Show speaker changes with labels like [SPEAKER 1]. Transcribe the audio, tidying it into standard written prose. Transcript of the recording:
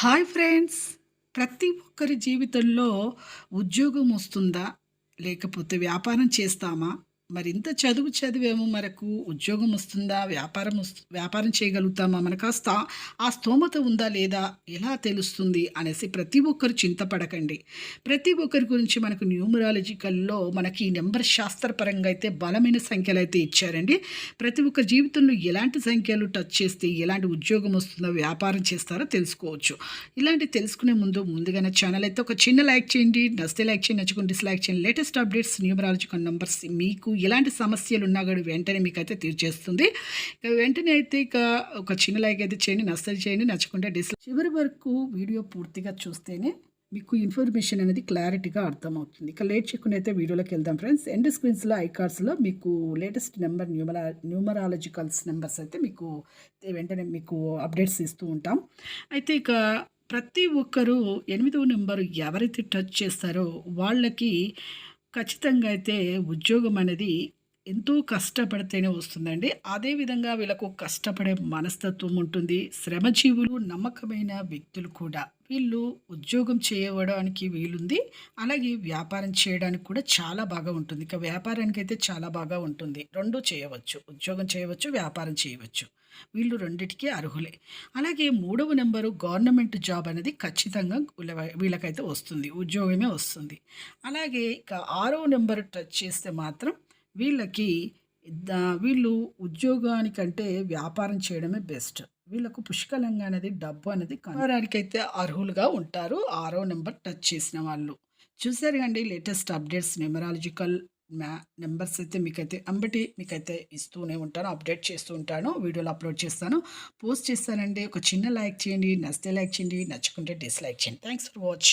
[SPEAKER 1] Hi friends! ప్రతి ఒక్కరి జీవితంలో ఉద్యోగం వస్తుందా? లేకపోతే వ్యాపారం చేస్తామా? మరి ఇంత చదువు చదివాము మనకు ఉద్యోగం వస్తుందా? వ్యాపారం చేయగలుగుతామా? మనకు ఆ స్తోమత ఉందా లేదా? ఎలా తెలుస్తుంది అనేసి ప్రతి ఒక్కరు చింతపడకండి. ప్రతి ఒక్కరి గురించి మనకు న్యూమరాలజికల్‌లో మనకి నెంబర్ శాస్త్రపరంగా అయితే బలమైన సంఖ్యలైతే ఇచ్చారండి. ప్రతి ఒక్క జీవితంలో ఎలాంటి సంఖ్యలు టచ్ చేస్తే ఎలాంటి ఉద్యోగం వస్తుందో, వ్యాపారం చేస్తారో తెలుసుకోవచ్చు. ఇలాంటివి తెలుసుకునే ముందుగా నా ఛానల్ అయితే ఒక చిన్న లైక్ చేయండి. నచ్చితే లైక్ చేయండి, నచ్చకుంటే డిస్లైక్ చేయండి. లేటెస్ట్ అప్డేట్స్ న్యూమరాలజికల్ నంబర్స్ మీకు ఎలాంటి సమస్యలు ఉన్నా కూడా వెంటనే మీకైతే తీర్చేస్తుంది. వెంటనే అయితే ఒక చిన్న లైక్ అయితే చేయండి, నచ్చితే చేయండి, నచ్చకుంటే డిస్లైక్. చివరి వరకు వీడియో పూర్తిగా చూస్తేనే మీకు ఇన్ఫర్మేషన్ అనేది క్లారిటీగా అర్థమవుతుంది. ఇక లేట్ చేయకుండా అయితే వీడియోలోకి వెళ్దాం ఫ్రెండ్స్. ఎండ్ స్క్రీన్స్లో ఐకార్డ్స్లో మీకు లేటెస్ట్ నెంబర్ న్యూమరాలజికల్స్ నెంబర్స్ అయితే మీకు వెంటనే మీకు అప్డేట్స్ ఇస్తూ ఉంటాం. అయితే ప్రతి ఒక్కరూ 8వ నెంబరు ఎవరైతే టచ్ చేస్తారో వాళ్ళకి ఖచ్చితంగా అయితే ఉద్యోగం అనేది ఎంతో కష్టపడితేనే వస్తుందండి. అదేవిధంగా వీళ్ళకు కష్టపడే మనస్తత్వం ఉంటుంది. శ్రమజీవులు, నమ్మకమైన వ్యక్తులు కూడా. వీళ్ళు ఉద్యోగం చేయడానికి వీలుంది. అలాగే వ్యాపారం చేయడానికి కూడా చాలా బాగా ఉంటుంది. ఇక వ్యాపారానికైతే చాలా బాగా ఉంటుంది. 2 చేయవచ్చు. ఉద్యోగం చేయవచ్చు, వ్యాపారం చేయవచ్చు. వీళ్ళు రెండిటికి అర్హులే. అలాగే 3వ నెంబరు గవర్నమెంట్ జాబ్ అనేది ఖచ్చితంగా వీళ్ళకైతే వస్తుంది. ఉద్యోగమే వస్తుంది. అలాగే ఇక 6వ నెంబర్ టచ్ చేస్తే మాత్రం వీళ్ళకి వీళ్ళు ఉద్యోగానికంటే వ్యాపారం చేయడమే బెస్ట్. వీళ్ళకు పుష్కలంగా అనేది డబ్బు అనేది వ్యాపారానికైతే అర్హులుగా ఉంటారు. 6వ నెంబర్ టచ్ చేసిన వాళ్ళు. చూసారు కండి లేటెస్ట్ అప్డేట్స్ న్యూమరాలజికల్ నెంబర్స్ అయితే మీకైతే ఇస్తూనే ఉంటాను. అప్డేట్ చేస్తూ ఉంటాను. వీడియోలు అప్లోడ్ చేస్తాను. పోస్ట్ చేస్తానండి. ఒక చిన్న లైక్ చేయండి. నచ్చితే లైక్ చేయండి. నచ్చకుంటే డిస్లైక్ చేయండి. Thanks for watching.